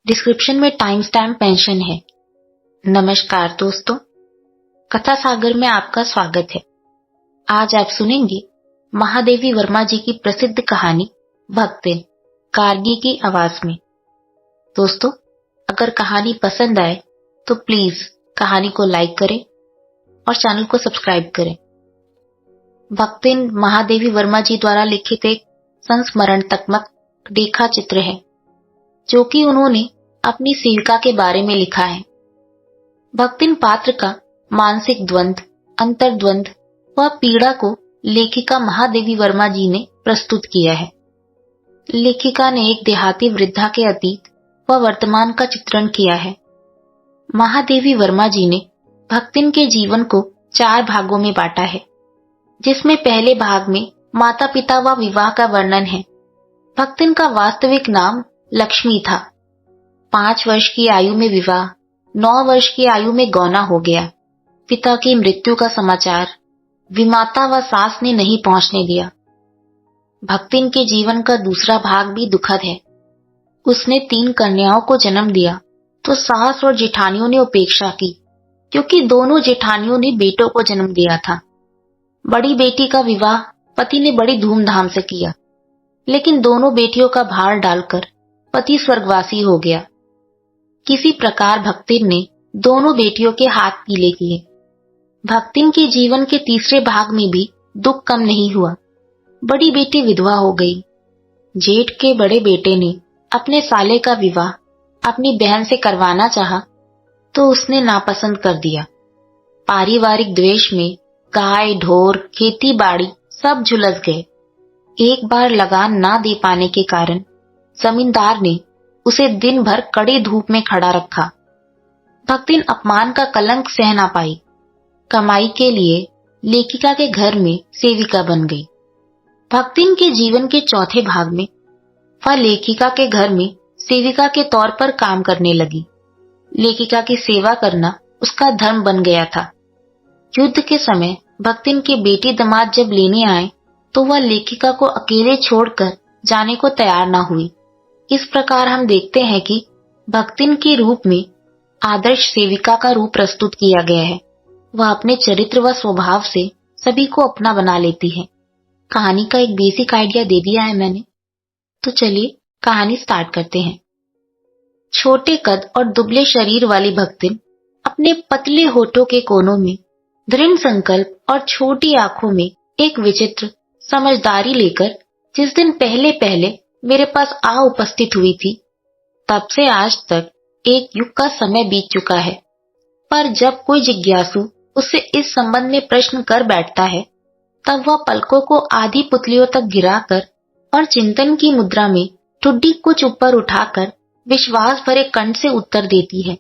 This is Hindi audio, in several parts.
डिस्क्रिप्शन में टाइम स्टैम्प मेंशन है। नमस्कार दोस्तों, कथा सागर में आपका स्वागत है। आज आप सुनेंगे महादेवी वर्मा जी की प्रसिद्ध कहानी भक्तिन गार्गी की आवाज में। दोस्तों, अगर कहानी पसंद आए तो प्लीज कहानी को लाइक करें और चैनल को सब्सक्राइब करें। भक्तिन महादेवी वर्मा जी द्वारा लिखित एक संस्मरणात्मक रेखा चित्र है जो कि उन्होंने अपनी सेविका के बारे में लिखा है। भक्तिन पात्र का मानसिक द्वंद्व, अंतर्द्वंद व पीड़ा को लेखिका महादेवी वर्मा जी ने प्रस्तुत किया है। लेखिका ने एक देहाती वृद्धा के अतीत व वर्तमान का चित्रण किया है। महादेवी वर्मा जी ने भक्तिन के जीवन को 4 भागों में बांटा है, जिसमें पहले भाग में माता पिता व विवाह का वर्णन है। भक्तिन का वास्तविक नाम लक्ष्मी था। 5 वर्ष की आयु में विवाह, 9 वर्ष की आयु में गौना हो गया। पिता की मृत्यु का समाचार विमाता व सास ने नहीं पहुंचने दिया। भक्तिन के जीवन का दूसरा भाग भी दुखद है। उसने 3 कन्याओं को जन्म दिया तो सास और जेठानियों ने उपेक्षा की, क्योंकि दोनों जेठानियों ने बेटों को जन्म दिया था। बड़ी बेटी का विवाह पति ने बड़ी धूमधाम से किया, लेकिन दोनों बेटियों का भार डालकर पति स्वर्गवासी हो गया। किसी प्रकार भक्तिन ने दोनों बेटियों के हाथ पीले किए। भक्तिन के जीवन के तीसरे भाग में भी दुख कम नहीं हुआ। बड़ी बेटी विधवा हो गई। जेठ के बड़े बेटे ने अपने साले का विवाह अपनी बहन से करवाना चाहा तो उसने नापसंद कर दिया। पारिवारिक द्वेष में गाय ढोर खेती बाड़ी सब झुलस गए। एक बार लगान ना दे पाने के कारण जमींदार ने उसे दिन भर कड़ी धूप में खड़ा रखा। भक्तिन अपमान का कलंक सह ना पाई। कमाई के लिए लेखिका के घर में सेविका बन गई। भक्तिन के जीवन के चौथे भाग में वह लेखिका के घर में सेविका के तौर पर काम करने लगी। लेखिका की सेवा करना उसका धर्म बन गया था। युद्ध के समय भक्तिन के बेटी दामाद जब लेने आए तो वह लेखिका को अकेले छोड़कर जाने को तैयार न हुई। इस प्रकार हम देखते हैं कि भक्तिन के रूप में आदर्श सेविका का रूप प्रस्तुत किया गया है। वह अपने चरित्र व स्वभाव से सभी को अपना बना लेती है। कहानी का एक बेसिक आइडिया दे दिया है मैंने, तो चलिए कहानी स्टार्ट करते हैं। छोटे कद और दुबले शरीर वाली भक्तिन अपने पतले होठों के कोनों में दृढ़ संकल्प और छोटी आंखों में एक विचित्र समझदारी लेकर जिस दिन पहले पहले मेरे पास आ उपस्थित हुई थी, तब से आज तक एक युग का समय बीत चुका है। पर जब कोई जिज्ञासु उससे इस संबंध में प्रश्न कर बैठता है, तब वह पलकों को आधी पुतलियों तक गिराकर और चिंतन की मुद्रा में ठुड्डी कुछ ऊपर उठाकर विश्वास भरे कंठ से उत्तर देती है,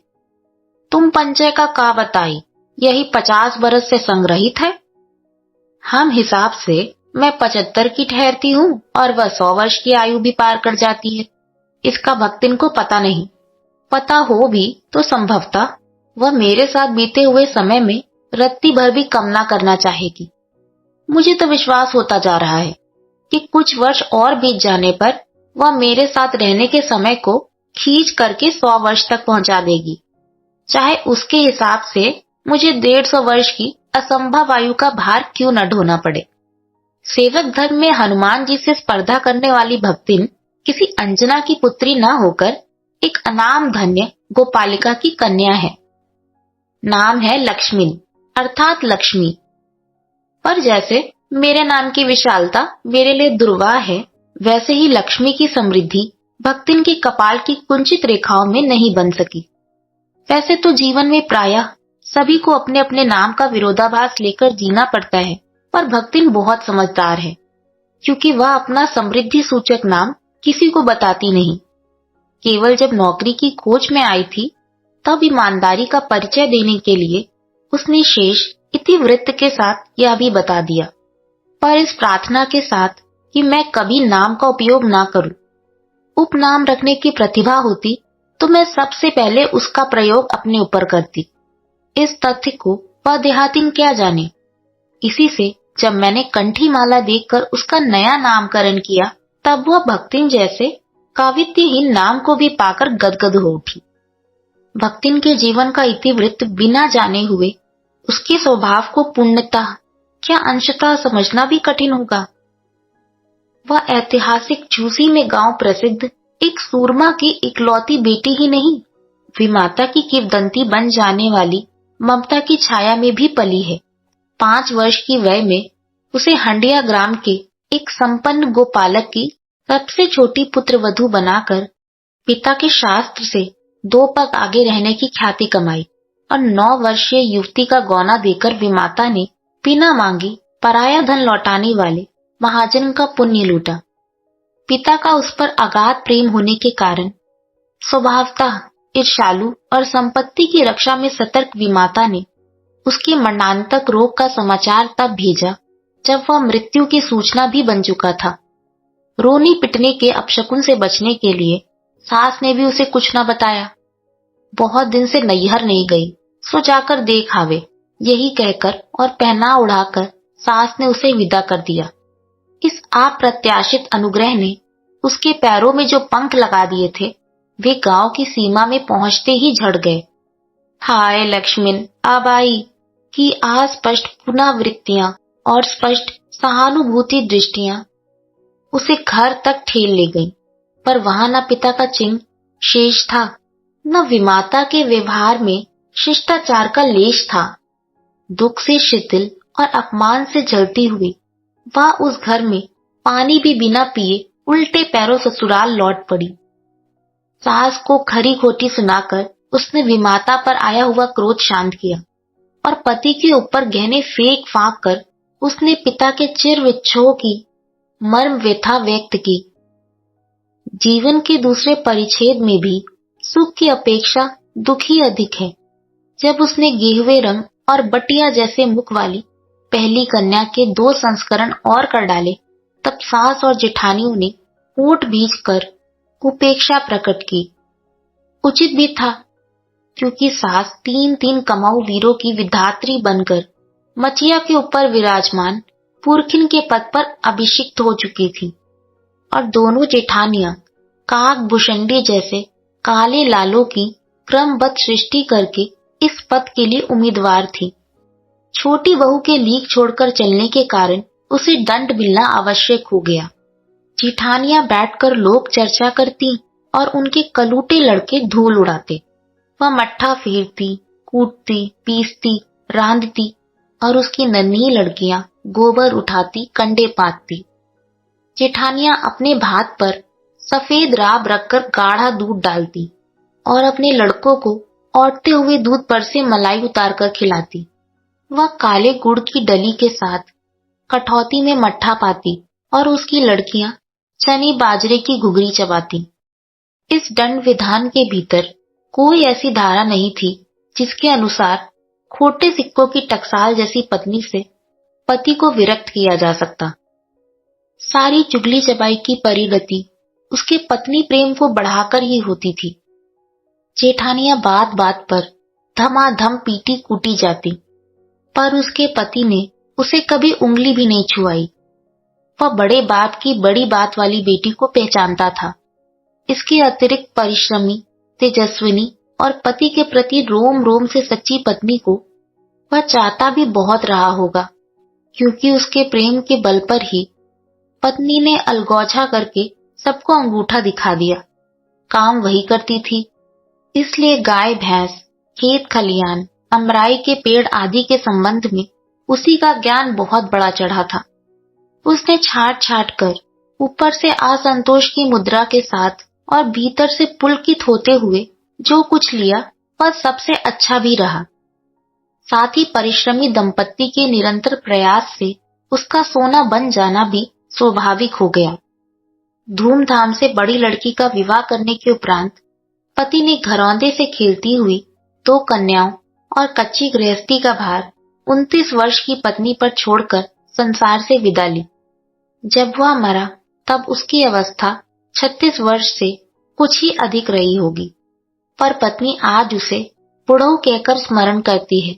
तुम पंचय का बताई, यही 50 बरस से संग्रहित है। हम हिसाब से मैं 75 की ठहरती हूँ और वह 100 वर्ष की आयु भी पार कर जाती है। इसका भक्तिन को पता नहीं। पता हो भी तो संभवतः वह मेरे साथ बीते हुए समय में रत्ती भर भी कम ना करना चाहेगी। मुझे तो विश्वास होता जा रहा है कि कुछ वर्ष और बीत जाने पर वह मेरे साथ रहने के समय को खींच करके 100 वर्ष तक पहुंचा देगी, चाहे उसके हिसाब से मुझे 150 वर्ष की असंभव आयु का भार क्यों न ढोना पड़े। सेवक धर्म में हनुमान जी से स्पर्धा करने वाली भक्तिन किसी अंजना की पुत्री न होकर एक अनाम धन्य गोपालिका की कन्या है। नाम है लक्ष्मी अर्थात लक्ष्मी। पर जैसे मेरे नाम की विशालता मेरे लिए दुर्वाह है, वैसे ही लक्ष्मी की समृद्धि भक्तिन के कपाल की कुंचित रेखाओं में नहीं बन सकी। वैसे तो जीवन में प्रायः सभी को अपने अपने नाम का विरोधाभास लेकर जीना पड़ता है, पर भक्तिन बहुत समझदार है, क्योंकि वह अपना समृद्धि सूचक नाम किसी को बताती नहीं। केवल जब नौकरी की खोज में आई थी, तब ईमानदारी का परिचय देने के लिए उसने शेष इतिवृत्त के साथ यह भी बता दिया, पर इस प्रार्थना के साथ कि मैं कभी नाम का उपयोग ना करूं। उपनाम रखने की प्रतिभा होती तो मैं सबसे पहले उसका प्रयोग अपने ऊपर करती। इस तथ्य को वह देहातिन क्या जाने। इसी से जब मैंने कंठी माला देखकर उसका नया नामकरण किया, तब वह भक्तिन जैसे कावित्यहीन नाम को भी पाकर गदगद हो उठी। भक्तिन के जीवन का इतिवृत्त बिना जाने हुए उसके स्वभाव को पूर्णतः क्या अंशतः समझना भी कठिन होगा। वह ऐतिहासिक झूसी में गांव प्रसिद्ध एक सूरमा की इकलौती बेटी ही नहीं, विमाता की किंवदंती बन जाने वाली ममता की छाया में भी पली है। 5 वर्ष की वय में उसे हंडिया ग्राम के एक संपन्न गोपालक की सबसे छोटी पुत्र वधू बनाकर पिता के शास्त्र से 2 पग आगे रहने की ख्याति कमाई और 9 वर्षीय युवती का गौना देकर विमाता ने बिना मांगी पराया धन लौटाने वाले महाजन का पुण्य लूटा। पिता का उस पर अगाध प्रेम होने के कारण स्वभावतः ईर्ष्यालु और संपत्ति की रक्षा में सतर्क विमाता ने उसके मरणांतक रोग का समाचार तब भेजा जब वह मृत्यु की सूचना भी बन चुका था। रोने पिटने के अपशकुन से बचने के लिए सास ने भी उसे कुछ न बताया। बहुत दिन से नैहर नहीं गई, सो जाकर देख आवे, यही कहकर और पहना उड़ाकर सास ने उसे विदा कर दिया। इस अप्रत्याशित अनुग्रह ने उसके पैरों में जो पंख लगा दिए थे वे गांव की सीमा में पहुंचते ही झड़ गए। हाय लक्ष्मण आबाई की अस्पष्ट पुनरावृत्तियां और स्पष्ट सहानुभूति दृष्टियां उसे घर तक ठेल ले गईं, पर वहां न पिता का चिन्ह शेष था, न विमाता के व्यवहार में शिष्टाचार का लेश था। दुख से शिथिल और अपमान से जलती हुई वह उस घर में पानी भी बिना पिए उल्टे पैरों ससुराल लौट पड़ी। सास को खरी खोटी सुनाकर उसने विमाता पर आया हुआ क्रोध शांत किया और पति के ऊपर गहने फेंक फांक कर उसने पिता के चिर विच्छोह की मर्म व्यथा व्यक्त की। जीवन के दूसरे परिच्छेद में भी सुख की अपेक्षा दुख ही अधिक है। जब उसने गेहुए रंग और बटिया जैसे मुख वाली पहली कन्या के 2 संस्करण और कर डाले, तब सास और जेठानियों ने होठ भींच कर उपेक्षा प्रकट की। उचित भी था, क्योंकि सास 3 कमाऊ वीरों की विधात्री बनकर मचिया के ऊपर विराजमान पुरखिन के पद पर अभिषिक्त हो चुकी थी और दोनों जेठानियां काक भुषंडी जैसे काले लालों की क्रमबद्ध सृष्टि करके इस पद के लिए उम्मीदवार थी। छोटी बहू के लीक छोड़कर चलने के कारण उसे दंड मिलना आवश्यक हो गया। जेठानियां बैठकर लोक चर्चा करती और उनके कलूटे लड़के धूल उड़ाते। वह मट्ठा फेरती, कूटती, पीसती, रांधती और उसकी नन्ही लड़कियां गोबर उठाती, कंडे पातती। जेठानियां अपने भात पर सफेद राब रखकर गाढ़ा दूध डालती और अपने लड़कों को औटते हुए दूध पर से मलाई उतारकर खिलाती। वह काले गुड़ की डली के साथ कठौती में मट्ठा पाती और उसकी लड़कियां चने बाजरे की घुघरी चबाती। इस दंड विधान के भीतर कोई ऐसी धारा नहीं थी जिसके अनुसार खोटे सिक्कों की टकसाल जैसी पत्नी से पति को विरक्त किया जा सकता। सारी चुगली चबाई की परिणति उसके पत्नी प्रेम को बढ़ाकर ही होती थी। जेठानियां बात बात पर धमाधम पीटी कूटी जाती, पर उसके पति ने उसे कभी उंगली भी नहीं छुआई। वह बड़े बाप की बड़ी बात वाली बेटी को पहचानता था। इसके अतिरिक्त परिश्रमी, तेजस्विनी और पति के प्रति रोम रोम से सच्ची पत्नी को वह चाहता भी बहुत रहा होगा, क्योंकि उसके प्रेम के बल पर ही पत्नी ने अलगौझा करके सबको अंगूठा दिखा दिया। काम वही करती थी, इसलिए गाय भैंस, खेत खलियान, अमराई के पेड़ आदि के संबंध में उसी का ज्ञान बहुत बड़ा चढ़ा था। उसने छाट छाट कर ऊपर से असंतोष की मुद्रा के साथ और भीतर से पुलकित होते हुए जो कुछ लिया वह सबसे अच्छा भी रहा। साथ ही परिश्रमी दंपत्ति के निरंतर प्रयास से उसका सोना बन जाना भी स्वाभाविक हो गया। धूमधाम से बड़ी लड़की का विवाह करने के उपरांत पति ने घरौंदे से खेलती हुई 2 कन्याओं और कच्ची गृहस्थी का भार 29 वर्ष की पत्नी पर छोड़कर संसार से विदा ली। जब वह मरा तब उसकी अवस्था 36 वर्ष से कुछ ही अधिक रही होगी, पर पत्नी आज उसे बुढ़ऊ कहकर स्मरण करती है।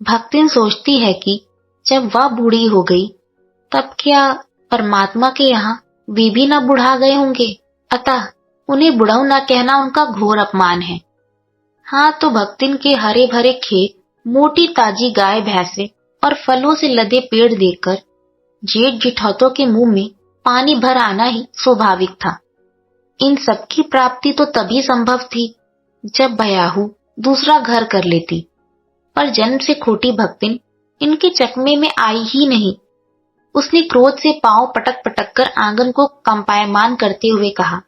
भक्तिन सोचती है कि जब वह बूढ़ी हो गई तब क्या परमात्मा के यहाँ वे भी न बुढ़ा गए होंगे, अतः उन्हें बुढ़ऊ न कहना उनका घोर अपमान है। हाँ, तो भक्तिन के हरे भरे खेत, मोटी ताजी गाय भैंसे और फलों से लदे पेड़ देखकर जेठ जिठौतों के मुंह में पानी भर आना ही स्वाभाविक था। इन सबकी प्राप्ति तो तभी संभव थी जब भयाहू दूसरा घर कर लेती, पर जन्म से खोटी भक्तिन इनके चकमे में आई ही नहीं। उसने क्रोध से पांव पटक पटक कर आंगन को कंपायमान करते हुए कहा,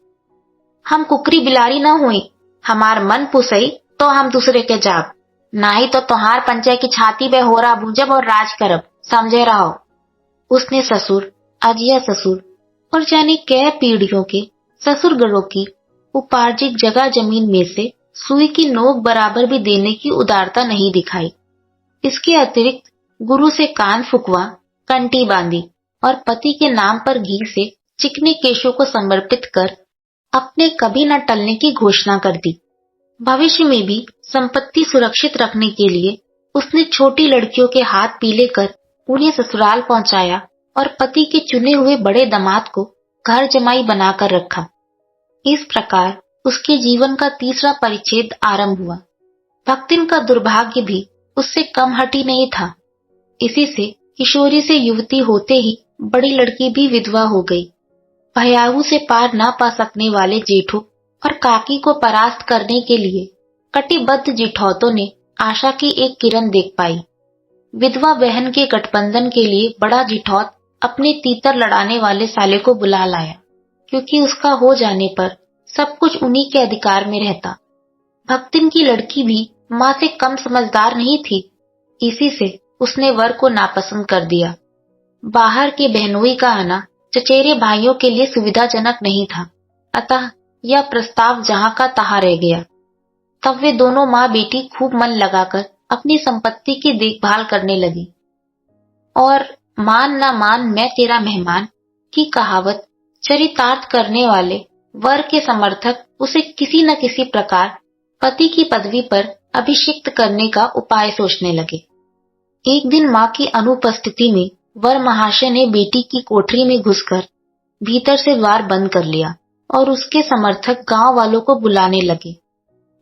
हम कुकरी बिलारी न हुई, हमार मन पुसई तो हम दूसरे के जाब, नाही तो तुहार पंचे की छाती पे होरा भूंजब और राज करब, समझे रहो। उसने ससुर, अजिया ससुर और जाने कै पीढ़ियों के ससुरगढ़ों की उपार्जित जगह जमीन में से सुई की नोक बराबर भी देने की उदारता नहीं दिखाई। इसके अतिरिक्त गुरु से कान फुकवा, कंठी बांधी और पति के नाम पर घी से चिकने केशों को समर्पित कर अपने कभी न टलने की घोषणा कर दी। भविष्य में भी संपत्ति सुरक्षित रखने के लिए उसने छोटी लड़कियों के हाथ पीले कर उन्हें ससुराल पहुंचाया और पति के चुने हुए बड़े दामाद को घर जमाई बनाकर रखा। इस प्रकार उसके जीवन का तीसरा परिच्छेद आरंभ हुआ। भक्तिन का दुर्भाग्य भी उससे कम हटी नहीं था। इसी से किशोरी से युवती होते ही बड़ी लड़की भी विधवा हो गई। भयाहू से पार न पा सकने वाले जेठों और काकी को परास्त करने के लिए कटिबद्ध जिठौतों ने आशा की एक किरण देख पाई। विधवा बहन के गठबंधन के लिए बड़ा जिठौत अपने तीतर लड़ाने वाले साले को बुला लाया, क्योंकि उसका हो जाने पर सब कुछ उन्हीं के अधिकार में रहता। भक्तिन की लड़की भी माँ से कम समझदार नहीं थी। इसी से उसने वर को नापसंद कर दिया। बाहर के बहनोई का आना चचेरे भाइयों के लिए सुविधाजनक नहीं था, अतः यह प्रस्ताव जहां का तहां रह गया। तब वे दोनों माँ बेटी खूब मन लगाकर अपनी संपत्ति की देखभाल करने लगी और मान न मान मैं तेरा मेहमान की कहावत चरितार्थ करने वाले वर के समर्थक उसे किसी न किसी प्रकार पति की पदवी पर अभिषिक्त करने का उपाय सोचने लगे। एक दिन माँ की अनुपस्थिति में वर महाशय ने बेटी की कोठरी में घुसकर भीतर से द्वार बंद कर लिया और उसके समर्थक गांव वालों को बुलाने लगे।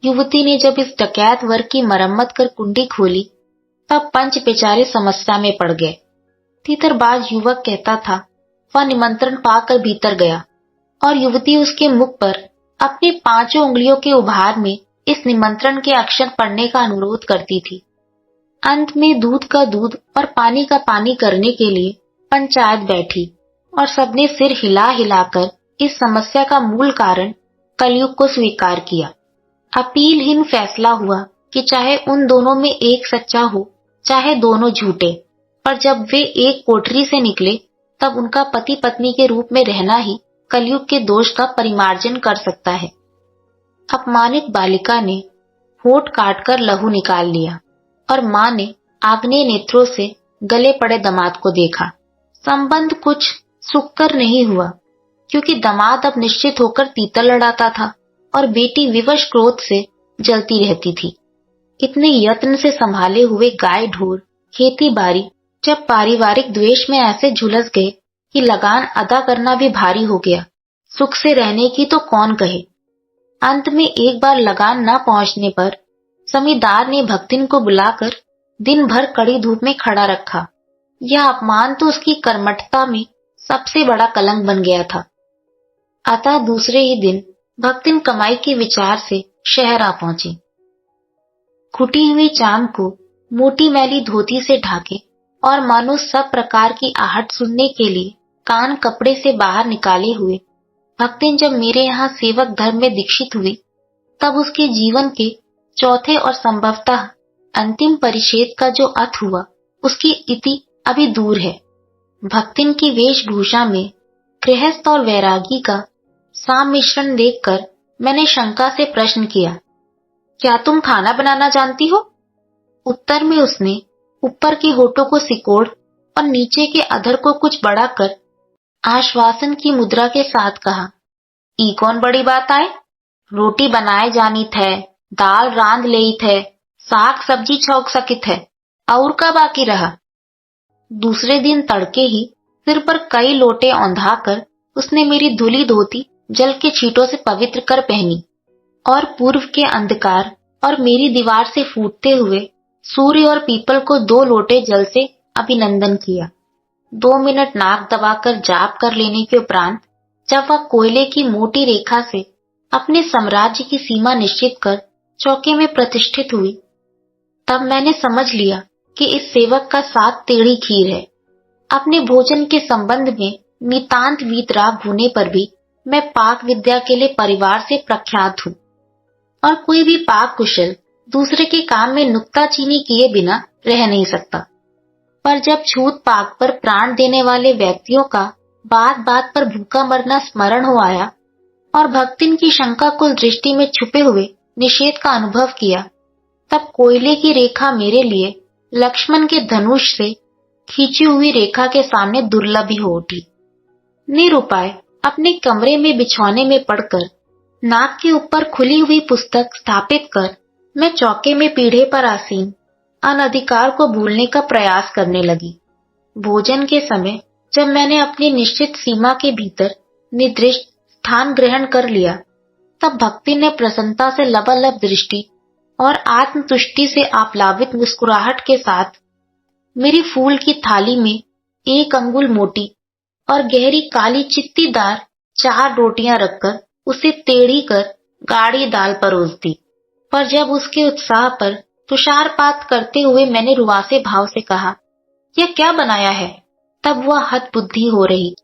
युवती ने जब इस डकैत वर की मरम्मत कर कुंडी खोली, तब पंच बेचारे समस्या में पड़ गए। तीतरबाज युवक कहता था वह निमंत्रण पाकर भीतर गया और युवती उसके मुख पर अपनी 5 उंगलियों के उभार में इस निमंत्रण के अक्षर पढ़ने का अनुरोध करती थी। अंत में दूध का दूध और पानी का पानी करने के लिए पंचायत बैठी और सबने सिर हिला हिलाकर इस समस्या का मूल कारण कलयुग को स्वीकार किया। अपीलहीन फैसला हुआ कि चाहे उन दोनों में एक सच्चा हो, चाहे दोनों झूठे, पर जब वे एक कोठरी से निकले तब उनका पति पत्नी के रूप में रहना ही कलयुग के दोष का परिमार्जन कर सकता है। अपमानित बालिका ने होठ काटकर लहू निकाल लिया और माँ ने आग्नेय नेत्रों से गले पड़े दामाद को देखा। संबंध कुछ सुखकर नहीं हुआ, क्योंकि दामाद अब निश्चित होकर तीतर लड़ाता था और बेटी विवश क्रोध से जलती रहती थी। इतने यत्न से संभाले हुए गाय ढोर, खेती बाड़ी जब पारिवारिक द्वेष में ऐसे झुलस गए कि लगान अदा करना भी भारी हो गया, सुख से रहने की तो कौन कहे। अंत में एक बार लगान न पहुंचने पर जमींदार ने भक्तिन को बुलाकर दिन भर कड़ी धूप में खड़ा रखा। यह अपमान तो उसकी कर्मठता में सबसे बड़ा कलंक बन गया था। अतः दूसरे ही दिन भक्तिन कमाई के विचार से शहर आ पहुंची। खुटी हुई चाम को मोटी मैली धोती से ढाके और मानो सब प्रकार की आहट सुनने के लिए कान कपड़े से बाहर निकाले हुए भक्तिन जब मेरे यहाँ सेवक धर्म में दीक्षित हुई, तब उसके जीवन के चौथे और संभवतः अंतिम परिच्छेद का जो अंत हुआ, उसकी इति अभी दूर है। भक्तिन की वेशभूषा में गृहस्थ और वैरागी का सामिश्रण देखकर मैंने शंका से प्रश्न किया, क्या तुम खाना बनाना जानती हो? उत्तर में उसने ऊपर के होठों को सिकोड़ और नीचे के अधर को कुछ बड़ा कर आश्वासन की मुद्रा के साथ कहा, ई कौन बड़ी बात आए, रोटी बनाए जानी थे, दाल रांध लेई थे, साग सब्जी छौंक सकित है, और का बाकी रहा। दूसरे दिन तड़के ही सिर पर कई लोटे औंधा कर उसने मेरी धुली धोती जल के छींटों से पवित्र कर पहनी और पूर्व के अंधकार और मेरी दीवार से फूटते हुए सूर्य और पीपल को 2 लोटे जल से अभिनंदन किया। 2 मिनट नाक दबाकर जाप कर लेने के उपरांत जब वह कोयले की मोटी रेखा से अपने साम्राज्य की सीमा निश्चित कर चौके में प्रतिष्ठित हुई, तब मैंने समझ लिया कि इस सेवक का 7 टेढ़ी खीर है। अपने भोजन के संबंध में नितांत वीतराग होने पर भी मैं पाक विद्या के लिए परिवार से प्रख्यात हूँ और कोई भी पाक कुशल दूसरे के काम में नुक्ताचीनी किए बिना रह नहीं सकता। पर जब छूत पाक पर प्राण देने वाले व्यक्तियों का बात बात पर भूखा मरना स्मरण हो आया और भक्तिन की शंका कुल दृष्टि में छुपे हुए निषेध का अनुभव किया, तब कोयले की रेखा मेरे लिए लक्ष्मण के धनुष से खींची हुई रेखा के सामने दुर्लभ ही हो उठी। निरुपाय अपने कमरे में बिछौने में पड़कर नाक के ऊपर खुली हुई पुस्तक स्थापित कर मैं चौके में पीढ़े पर आसीन अनधिकार को भूलने का प्रयास करने लगी। भोजन के समय जब मैंने अपनी निश्चित सीमा के भीतर निर्दिष्ट स्थान ग्रहण कर लिया, तब भक्ति ने प्रसन्नता से लबालब दृष्टि और आत्मतुष्टि से आप्लावित मुस्कुराहट के साथ मेरी फूल की थाली में 1 अंगुल मोटी और गहरी काली चित्तीदार 4 रोटियां रखकर उसे टेढ़ी कर गाढ़ी दाल परोस दी। पर जब उसके उत्साह पर तुषारपात करते हुए मैंने रुआसे भाव से कहा, यह क्या बनाया है, तब वह हतबुद्धि हो रही।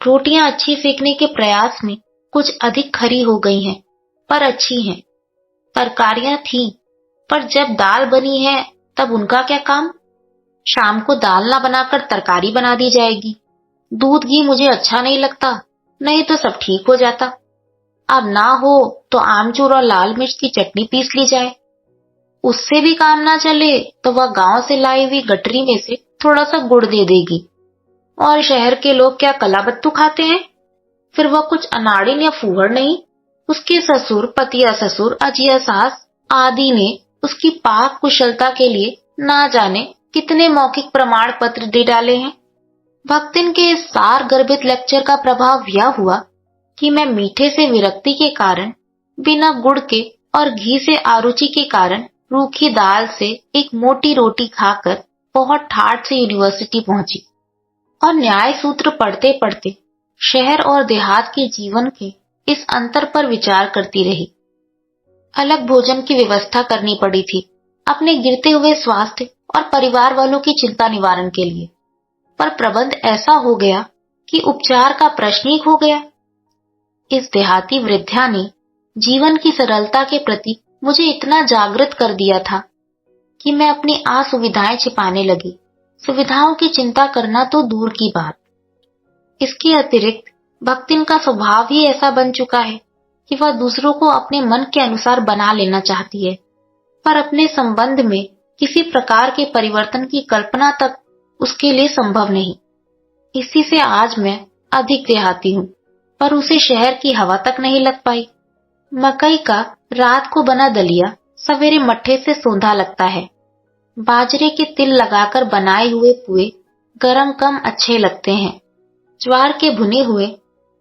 रोटियां अच्छी सेकने के प्रयास में कुछ अधिक खरी हो गई हैं, पर अच्छी हैं। तरकारियां थीं, पर जब दाल बनी है तब उनका क्या काम। शाम को दाल ना बनाकर तरकारी बना दी जाएगी। दूध घी मुझे अच्छा नहीं लगता, नहीं तो सब ठीक हो जाता। अब ना हो तो आमचूर और लाल मिर्च की चटनी पीस ली जाए। उससे भी काम ना चले तो वह गांव से लाई हुई गठरी में से थोड़ा सा गुड़ दे देगी। और शहर के लोग क्या कलाबत्तू खाते हैं? फिर वह कुछ अनाड़िन या फूहड़ नहीं। उसके ससुर, पतिया ससुर, अजिया सास आदि ने उसकी पाक कुशलता के लिए ना जाने कितने मौखिक प्रमाण पत्र दे डाले हैं। भक्तिन के इस सार गर्भित लेक्चर का प्रभाव यह हुआ कि मैं मीठे से विरक्ति के कारण, बिना गुड़ के और घी से आरुचि के कारण रूखी दाल से एक मोटी रोटी खाकर बहुत ठाठ से यूनिवर्सिटी पहुंची और न्याय सूत्र पढ़ते पढ़ते शहर और देहात के जीवन के इस अंतर पर विचार करती रही। अलग भोजन की व्यवस्था करनी पड़ी थी अपने गिरते हुए स्वास्थ्य और परिवार वालों की चिंता निवारण के लिए, पर प्रबंध ऐसा हो गया कि उपचार का प्रश्न ही खो गया। इस देहाती वृद्धा ने जीवन की सरलता के प्रति मुझे इतना जागृत कर दिया था कि मैं अपनी असुविधाएं छिपाने लगी। सुविधाओं की चिंता करना तो दूर की बात। इसके अतिरिक्त भक्तिन का स्वभाव ही ऐसा बन चुका है कि वह दूसरों को अपने मन के अनुसार बना लेना चाहती है, पर अपने संबंध में किसी प्रकार के परिवर्तन की कल्पना तक उसके लिए संभव नहीं। इसी से आज मैं अधिक देहाती हूँ, पर उसे शहर की हवा तक नहीं लग पाई। मकई का रात को बना दलिया सवेरे मट्ठे से सोंधा लगता है। बाजरे के तिल लगाकर बनाए हुए पुए गरम कम अच्छे लगते हैं। ज्वार के भुने हुए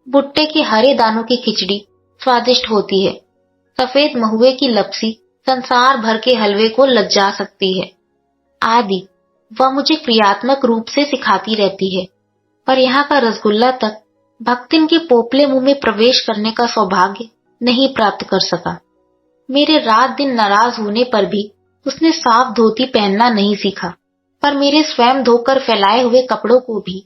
भुट्टे के हरे दानों की खिचड़ी स्वादिष्ट होती है। सफेद महुए की लपसी संसार भर के हलवे को लज्जा सकती है आदि वह मुझे क्रियात्मक रूप से सिखाती रहती है। पर यहाँ का रसगुल्ला तक भक्तिन के पोपले मुंह में प्रवेश करने का सौभाग्य नहीं प्राप्त कर सका। मेरे रात दिन नाराज होने पर भी उसने साफ धोती पहनना नहीं सीखा, पर मेरे स्वयं धोकर फैलाए हुए कपड़ों को भी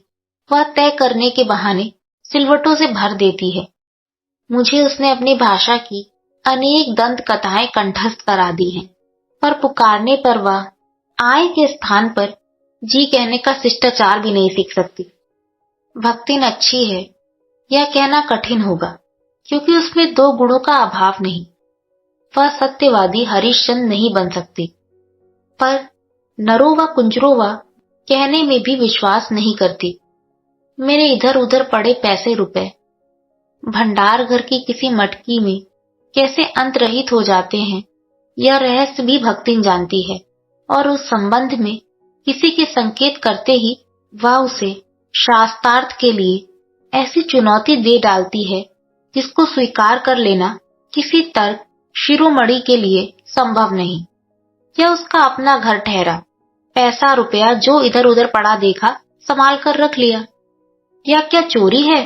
वह तय करने के बहाने सिलवटों से भर देती है। मुझे उसने अपनी भाषा की अनेक दंत कथाएं कंठस्थ करा दी हैं, पर पुकारने पर वह आए के स्थान पर जी कहने का शिष्टाचार भी नहीं सीख सकती। भक्तिन अच्छी है यह कहना कठिन होगा, क्योंकि उसमें 2 गुणों का अभाव नहीं। वह सत्यवादी हरिश्चंद्र नहीं बन सकती, पर नरो व कुंजरो व कहने में भी विश्वास नहीं करती। मेरे इधर उधर पड़े पैसे रुपए भंडार घर की किसी मटकी में कैसे अंतरहित हो जाते हैं, यह रहस्य भी भक्तिन जानती है, और उस संबंध में किसी के संकेत करते ही वह उसे शास्त्रार्थ के लिए ऐसी चुनौती दे डालती है जिसको स्वीकार कर लेना किसी तर्क शिरोमणि के लिए संभव नहीं। यह उसका अपना घर ठहरा, पैसा रुपया जो इधर उधर पड़ा देखा संभाल कर रख लिया। यह क्या चोरी है?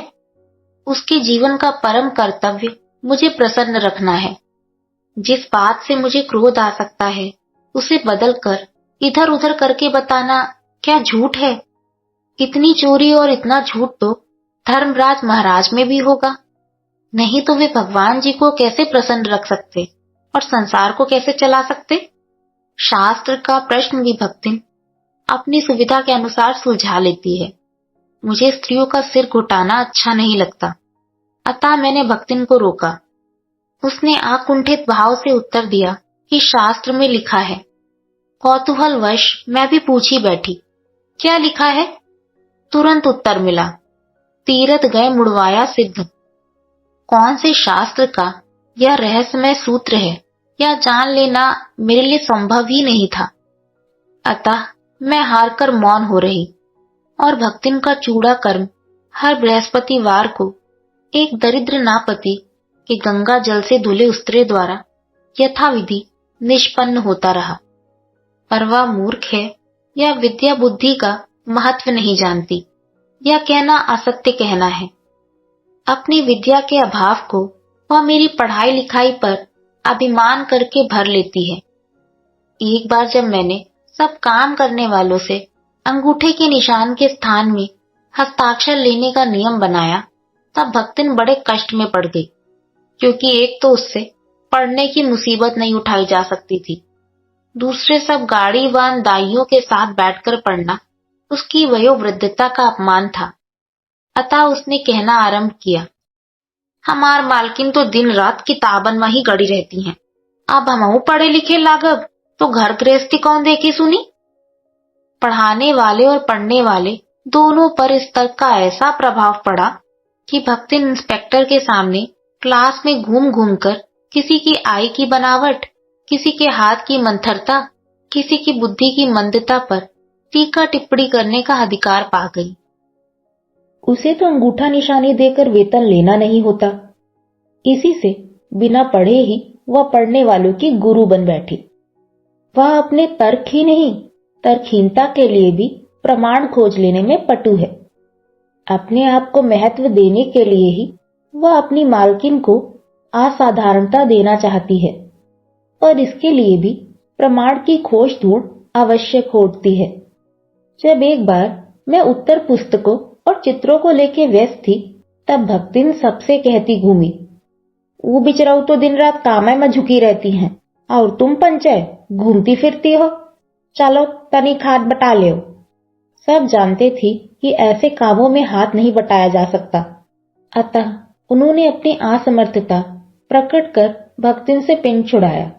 उसके जीवन का परम कर्तव्य मुझे प्रसन्न रखना है। जिस बात से मुझे क्रोध आ सकता है उसे बदलकर इधर उधर करके बताना क्या झूठ है? इतनी चोरी और इतना झूठ तो धर्मराज महाराज में भी होगा, नहीं तो वे भगवान जी को कैसे प्रसन्न रख सकते और संसार को कैसे चला सकते? शास्त्र का प्रश्न भी भक्तिन अपनी सुविधा के अनुसार सुलझा लेती है। मुझे स्त्रियों का सिर घुटाना अच्छा नहीं लगता, अतः मैंने भक्तिन को रोका। उसने आकुंठित भाव से उत्तर दिया कि शास्त्र में लिखा है। कौतूहलवश मैं भी पूछी बैठी, क्या लिखा है? तुरंत उत्तर मिला, तीरथ गए मुड़वाया सिद्ध। कौन से शास्त्र का यह रहस्यमय सूत्र है यह जान लेना मेरे लिए संभव ही नहीं था। अतः मैं हारकर मौन हो रही और भक्तिन का चूड़ा कर्म हर बृहस्पतिवार को एक दरिद्र नापति के गंगा जल से धुले उस्त्रे द्वारा यथाविधि निष्पन्न होता रहा। पर वह मूर्ख है या विद्या बुद्धि का महत्व नहीं जानती, यह कहना असत्य कहना है। अपनी विद्या के अभाव को वह मेरी पढ़ाई लिखाई पर अभिमान करके भर लेती है। एक बार जब मैंने सब काम करने वालों से अंगूठे के निशान के स्थान में हस्ताक्षर लेने का नियम बनाया, तब भक्तिन बड़े कष्ट में पड़ गई, क्योंकि एक तो उससे पढ़ने की मुसीबत नहीं उठाई जा सकती थी, दूसरे सब गाड़ीवान दाइयों के साथ बैठकर पढ़ना उसकी वयोवृद्धता का अपमान था। अतः उसने कहना आरंभ किया, हमार मालकिन तो दिन रात किताबन में ही गड़ी रहती हैं। अब हमहू पढ़े लिखे लागब तो घर गृहस्थी कौन देखे सुनी? पढ़ाने वाले और पढ़ने वाले दोनों पर इस तर्क का ऐसा प्रभाव पड़ा कि भक्तिन इंस्पेक्टर के सामने क्लास में घूम घूम कर किसी की आई की बनावट, किसी के हाथ की मंथरता, किसी की बुद्धि की मंदता पर टीका टिप्पणी करने का अधिकार पा गई। उसे तो अंगूठा निशानी देकर वेतन लेना नहीं होता, इसी से बिना पढ़े ही वह पढ़ने वालों की गुरु बन बैठी। वह अपने तर्क ही नहीं, तर्कहीनता के लिए भी प्रमाण खोज लेने में पटु है। अपने आप को महत्व देने के लिए ही वह अपनी मालकिन को असाधारणता देना चाहती है, और इसके लिए भी प्रमाण की खोज ढूंढ आवश्यक होती है। जब एक बार मैं उत्तर पुस्तकों और चित्रों को लेके व्यस्त थी, तब भक्तिन सबसे कहती घूमी, वो बिचराऊ तो दिन रात कामे में झुकी रहती हैं, और तुम पंचाय घूमती फिरती हो, चलो तनी हाथ बटा ले। सब जानते थी कि ऐसे कामों में हाथ नहीं बटाया जा सकता, अतः उन्होंने अपनी असमर्थता प्रकट कर भक्तिन से पिन छुड़ाया।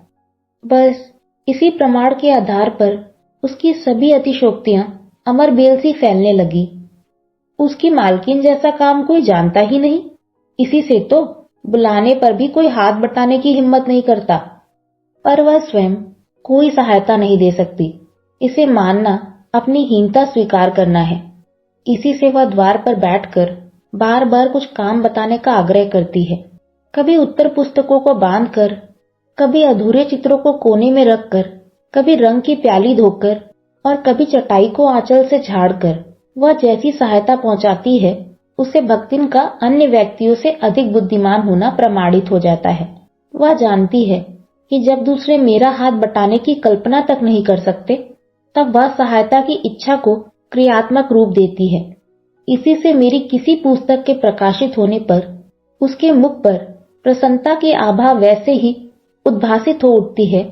बस इसी प्रमाण के आधार पर उसकी सभी अतिशोक्तियां अमर बेल सी फैलने लगी। उसकी मालकिन जैसा काम कोई जानता ही नहीं, इसी से तो बुलाने पर भी कोई हाथ बटाने की हिम्मत नहीं करता। पर वह स्वयं कोई सहायता नहीं दे सकती, इसे मानना अपनी हीनता स्वीकार करना है। इसी से वह द्वार पर बैठकर बार बार कुछ काम बताने का आग्रह करती है। कभी उत्तर पुस्तकों को बांधकर, कभी अधूरे चित्रों को कोने में रखकर, कभी रंग की प्याली धोकर और कभी चटाई को आंचल से झाड़कर वह जैसी सहायता पहुंचाती है, उससे भक्तिन का अन्य व्यक्तियों से अधिक बुद्धिमान होना प्रमाणित हो जाता है। वह जानती है कि जब दूसरे मेरा हाथ बटाने की कल्पना तक नहीं कर सकते, तब वह सहायता की इच्छा को क्रियात्मक रूप देती है। इसी से मेरी किसी पुस्तक के प्रकाशित होने पर उसके मुख पर प्रसन्नता की आभा वैसे ही उद्भासित हो उठती है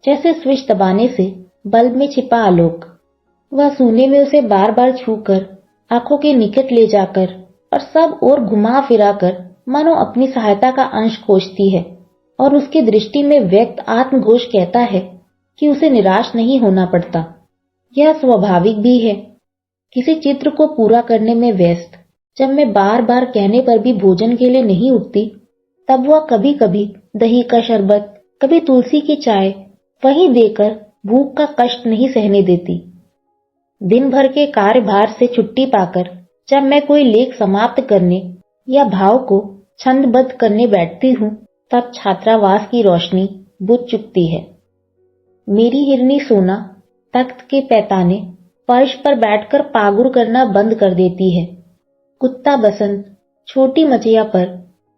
जैसे स्विच दबाने से बल्ब में छिपा आलोक। वह सूने में उसे बार बार छूकर, आंखों के निकट ले जाकर और सब ओर घुमा फिराकर मानो अपनी सहायता का अंश खोजती है, और उसकी दृष्टि में व्यक्त आत्मघोष कहता है कि उसे निराश नहीं होना पड़ता। यह स्वाभाविक भी है। किसी चित्र को पूरा करने में व्यस्त जब मैं बार बार कहने पर भी भोजन के लिए नहीं उठती, तब वह कभी कभी दही का शरबत, कभी तुलसी की चाय वहीं देकर भूख का कष्ट नहीं सहने देती। दिन भर के कार्यभार से छुट्टी पाकर जब मैं कोई लेख समाप्त करने या भाव को छंदबद्ध करने बैठती हूँ तब छात्रावास की रोशनी बुझ चुकती है। मेरी हिरनी सोना तख्त के पैताने फर्श पर बैठकर पागुर करना बंद कर देती है। कुत्ता बसंत छोटी मचिया पर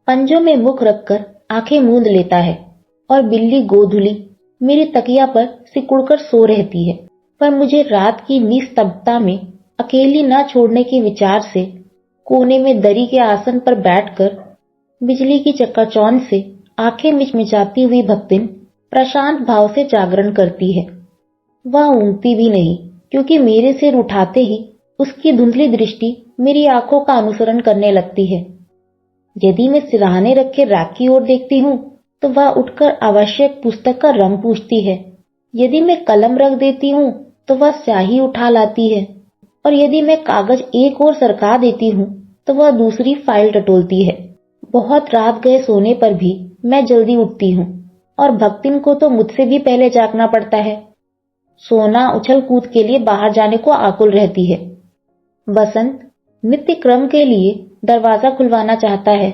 पंजों में मुख रखकर आंखें मूंद लेता है और बिल्ली गोधुली मेरी तकिया पर सिकुड़कर सो रहती है। पर मुझे रात की निस्तब्धता में अकेली न छोड़ने के विचार से कोने में दरी के आसन पर बैठकर बिजली की चकाचौंध से आंखें मिचमिचाती हुई भक्तिन प्रशांत भाव से जागरण करती है। वह ऊँगती भी नहीं, क्योंकि मेरे सिर उठाते ही उसकी धुंधली दृष्टि मेरी आंखों का अनुसरण करने लगती है। यदि मैं सिरहाने रखे रैक की ओर देखती हूँ तो वह उठकर आवश्यक पुस्तक का रंग पूछती है। यदि मैं कलम रख देती हूँ तो वह स्याही उठा लाती है, और यदि मैं कागज एक ओर सरका देती हूँ तो वह दूसरी फाइल टटोलती है। बहुत रात गए सोने पर भी मैं जल्दी उठती हूँ, और भक्तिन को तो मुझसे भी पहले जागना पड़ता है। सोना उछल कूद के लिए बाहर जाने को आकुल रहती है। बसंत नित्य क्रम के लिए दरवाजा खुलवाना चाहता है,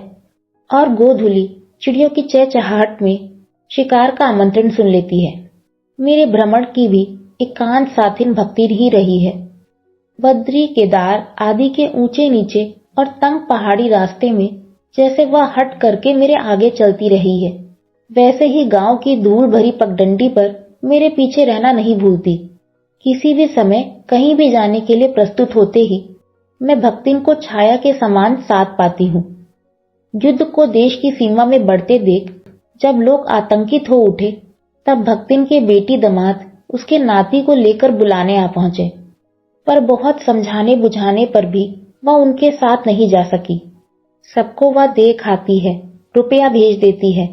और गोधुली चिड़ियों की चहचहाहट में शिकार का आमंत्रण सुन लेती है। मेरे भ्रमण की भी एकांत साथिन भक्ति ही रही है। बद्री, केदार आदि के ऊंचे नीचे और तंग पहाड़ी रास्ते में जैसे वह हट करके मेरे आगे चलती रही है, वैसे ही गांव की धूल भरी पगडंडी पर मेरे पीछे रहना नहीं भूलती। किसी भी समय कहीं भी जाने के लिए प्रस्तुत होते ही मैं भक्तिन को छाया के समान साथ पाती हूँ। युद्ध को देश की सीमा में बढ़ते देख जब लोग आतंकित हो उठे, तब भक्तिन के बेटी दामाद उसके नाती को लेकर बुलाने आ पहुंचे, पर बहुत समझाने बुझाने पर भी वह उनके साथ नहीं जा सकी। सबको वह देख आती है, रुपया भेज देती है,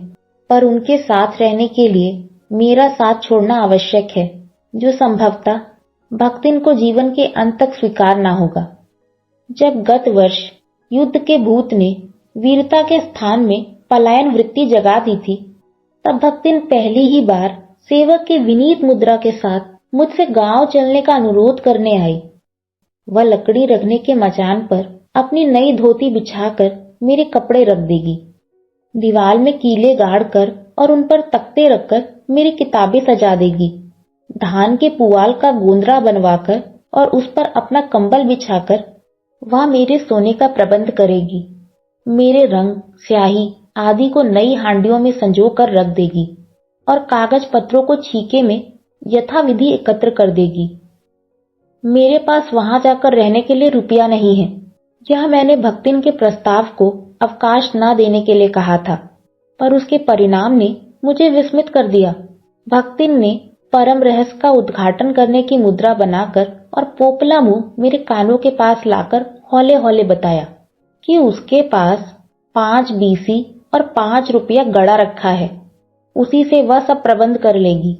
पर उनके साथ रहने के लिए मेरा साथ छोड़ना आवश्यक है, जो संभवतः भक्तिन को जीवन के अंत तक स्वीकार ना होगा। जब गत वर्ष युद्ध के भूत ने वीरता के स्थान में पलायन वृत्ति जगा दी थी, तब भक्तिन पहली ही बार सेवक की विनीत मुद्रा के साथ मुझसे गांव चलने का अनुरोध करने आई। वह लकड़ी रखने के मचान पर अपनी नई धोती बिछाकर मेरे कपड़े रख देगी, दीवार में कीले गाड़कर और उन पर तख्ते रखकर मेरी किताबें सजा देगी, धान के पुआल का गोंदरा बनवाकर और उस पर अपना कंबल बिछाकर वह मेरे सोने का प्रबंध करेगी। मेरे रंग, स्याही आदि को नई हांडियों में संजो कर रख देगी और कागज पत्रों को छीके में यथाविधि एकत्र कर देगी। मेरे पास वहां जाकर रहने के लिए रुपया नहीं है। यह मैंने भक्तिन के प्रस्ताव को अवकाश न देने के लिए कहा था, पर उसके परिणाम ने मुझे विस्मित कर दिया। भक्तिन ने परम रहस्य का उद्घाटन करने की मुद्रा बनाकर और पोपला मुंह मेरे कानों के पास लाकर हौले हौले बताया कि उसके पास 5 बीसी और 5 रुपया गड़ा रखा है, उसी से वह सब प्रबंध कर लेगी।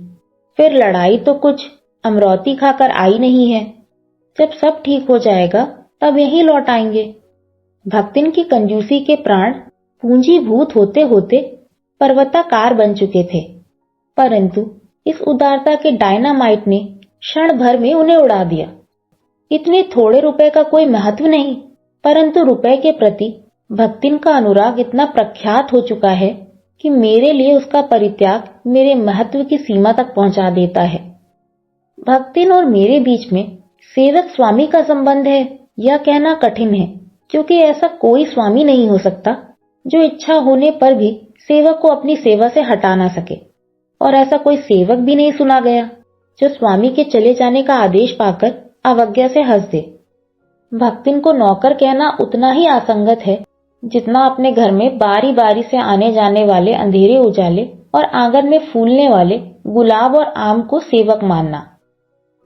फिर लड़ाई तो कुछ अमरौती खाकर आई नहीं है। जब सब ठीक हो जाएगा तब यहीं लौट आएंगे। भक्तिन की कंजूसी के प्राण पूंजीभूत होते होते पर्वताकार बन चुके थे, परंतु इस उदारता के डायनामाइट ने क्षण भर में उन्हें उड़ा दिया। इतने थोड़े रुपए का कोई महत्व नहीं, परंतु रुपए के प्रति भक्तिन का अनुराग इतना प्रख्यात हो चुका है कि मेरे लिए उसका परित्याग मेरे महत्व की सीमा तक पहुंचा देता है। भक्तिन और मेरे बीच में सेवक स्वामी का संबंध है, यह कहना कठिन है, क्योंकि ऐसा कोई स्वामी नहीं हो सकता जो इच्छा होने पर भी सेवक को अपनी सेवा से हटा ना सके, और ऐसा कोई सेवक भी नहीं सुना गया जो स्वामी के चले जाने का आदेश पाकर अवज्ञा से हंस दे। भक्तिन को नौकर कहना उतना ही असंगत है जितना अपने घर में बारी बारी से आने जाने वाले अंधेरे उजाले और आंगन में फूलने वाले गुलाब और आम को सेवक मानना।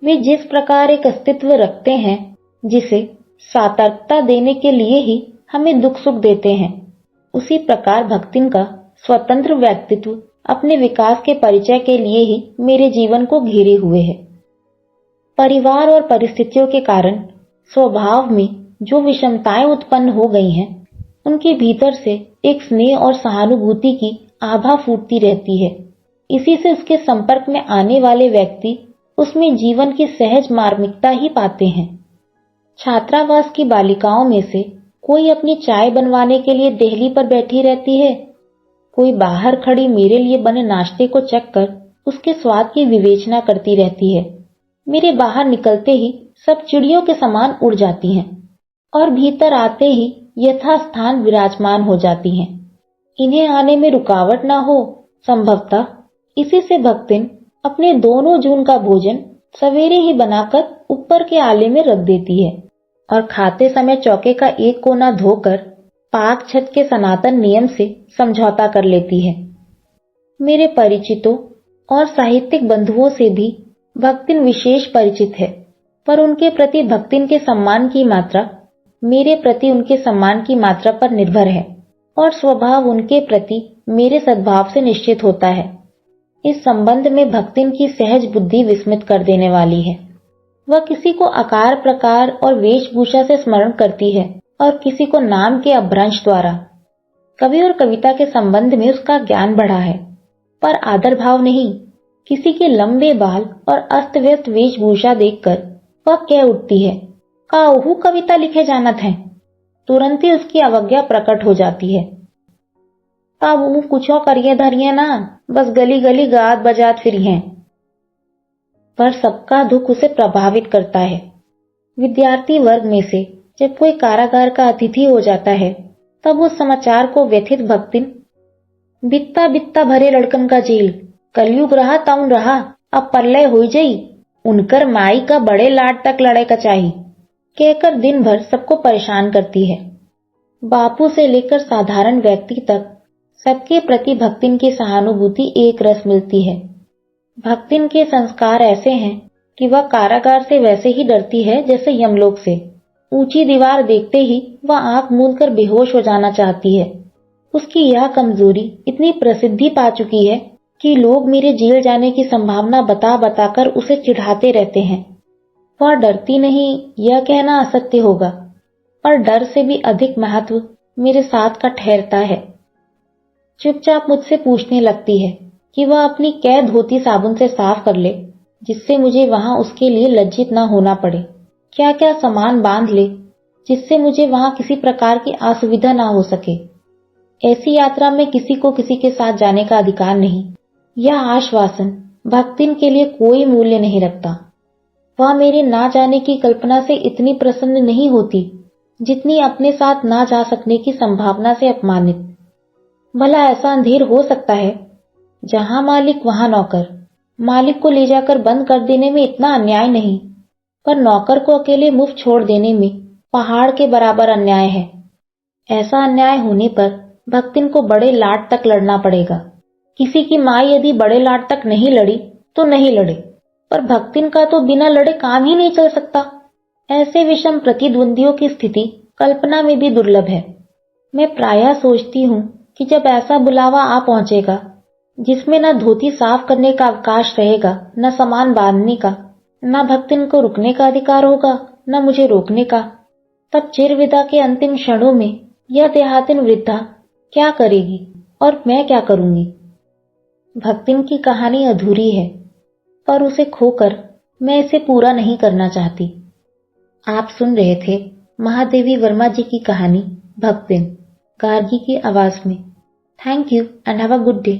वे जिस प्रकार एक अस्तित्व रखते हैं जिसे सार्थकता देने के लिए ही हमें दुख सुख देते हैं, उसी प्रकार भक्तिन का स्वतंत्र व्यक्तित्व अपने विकास के परिचय के लिए ही मेरे जीवन को घेरे हुए है। परिवार और परिस्थितियों के कारण स्वभाव में जो विषमताएं उत्पन्न हो गई हैं, उनके भीतर से एक स्नेह और सहानुभूति की आभा फूटती रहती है। इसी से उसके संपर्क में आने वाले व्यक्ति उसमें जीवन की सहज मार्मिकता ही पाते हैं। छात्रावास की बालिकाओं में से कोई अपनी चाय बनवाने के लिए देहली पर बैठी रहती है, कोई बाहर खड़ी मेरे लिए बने नाश्ते को चख कर उसके स्वाद की विवेचना करती रहती है। मेरे बाहर निकलते ही सब चिड़ियों के समान उड़ जाती हैं और भीतर आते ही यथास्थान विराजमान हो जाती हैं। इन्हें आने में रुकावट ना हो, संभवतः इसी से भक्तिन अपने दोनों जून का भोजन सवेरे ही बनाकर ऊपर के आले में रख देती है और खाते समय चौके का एक कोना धोकर पाक छत के सनातन नियम से समझौता कर लेती है। मेरे परिचितों और साहित्यिक बंधुओं से भी भक्तिन विशेष परिचित है, पर उनके प्रति भक्तिन के सम्मान की मात्रा मेरे प्रति उनके सम्मान की मात्रा पर निर्भर है और स्वभाव उनके प्रति मेरे सद्भाव से निश्चित होता है। इस संबंध में भक्तिन की सहज बुद्धि विस्मित कर देने वाली है। वह किसी को आकार प्रकार और वेशभूषा से स्मरण करती है और किसी को नाम के अपभ्रंश द्वारा। कवि और कविता के संबंध में उसका ज्ञान बढ़ा है, पर आदर भाव नहीं। किसी के लंबे बाल और अस्त व्यस्त वेशभूषा देखकर वह कह उठती है, काहू कविता लिखे जानत है। तुरंत ही उसकी अवज्ञा प्रकट हो जाती है। काबू कुछो करिए धरिए ना, बस गली गली गात बजात फिरी हैं। पर सबका दुख उसे प्रभावित करता है। विद्यार्थी वर्ग में से जब कोई कारागार का अतिथि हो जाता है, तब उस समाचार को व्यथित भक्तिन, बित्ता बित्ता भरे लड़कन का जेल, कलयुग रहा तउन रहा, अब परलय हो जई, उनकर माई का बड़े लाड तक लड़े का चाही, कहकर दिन भर सबको परेशान करती है। बापू से लेकर साधारण व्यक्ति तक सबके प्रति भक्तिन की सहानुभूति एक रस मिलती है। भक्तिन के संस्कार ऐसे हैं कि वह कारागार से वैसे ही डरती है जैसे यमलोक से। ऊंची दीवार देखते ही वह आंख मूंदकर बेहोश हो जाना चाहती है। उसकी यह कमजोरी इतनी प्रसिद्धि पा चुकी है कि लोग मेरे जेल जाने की संभावना बता बताकर उसे चिढ़ाते रहते हैं। वह डरती नहीं, यह कहना असत्य होगा, पर डर से भी अधिक महत्व मेरे साथ का ठहरता है। चुपचाप मुझसे पूछने लगती है कि वह अपनी कै धोती साबुन से साफ कर ले, जिससे मुझे वहां उसके लिए लज्जित न होना पड़े। क्या क्या सामान बांध ले, जिससे मुझे वहां किसी प्रकार की असुविधा ना हो सके। ऐसी यात्रा में किसी को किसी के साथ जाने का अधिकार नहीं। यह आश्वासन भक्तिन के लिए कोई मूल्य नहीं रखता। वह मेरे ना जाने की कल्पना से इतनी प्रसन्न नहीं होती जितनी अपने साथ ना जा सकने की संभावना से अपमानित। भला ऐसा अंधेर हो सकता है? जहां मालिक वहां नौकर। मालिक को ले जाकर बंद कर देने में इतना अन्याय नहीं, पर नौकर को अकेले मुफ्त छोड़ देने में पहाड़ के बराबर अन्याय है। ऐसा अन्याय होने पर भक्तिन को बड़े लाड तक लड़ना पड़ेगा। किसी की माँ यदि बड़े लाड तक नहीं लड़ी तो नहीं लड़े, पर भक्तिन का तो बिना लड़े काम ही नहीं चल सकता। ऐसे विषम प्रतिद्वंदियों की स्थिति कल्पना में भी दुर्लभ है। मैं प्रायः सोचती हूँ कि जब ऐसा बुलावा आ पहुंचेगा जिसमें न धोती साफ करने का अवकाश रहेगा, न सामान बांधने का, न भक्तिन को रुकने का अधिकार होगा, न मुझे रोकने का, तब चिरविदा के अंतिम क्षणों में यह देहातिन वृद्धा क्या करेगी और मैं क्या करूंगी? भक्तिन की कहानी अधूरी है, पर उसे खोकर मैं इसे पूरा नहीं करना चाहती। आप सुन रहे थे महादेवी वर्मा जी की कहानी भक्तिन, गार्गी की आवाज में। Thank you and have a good day.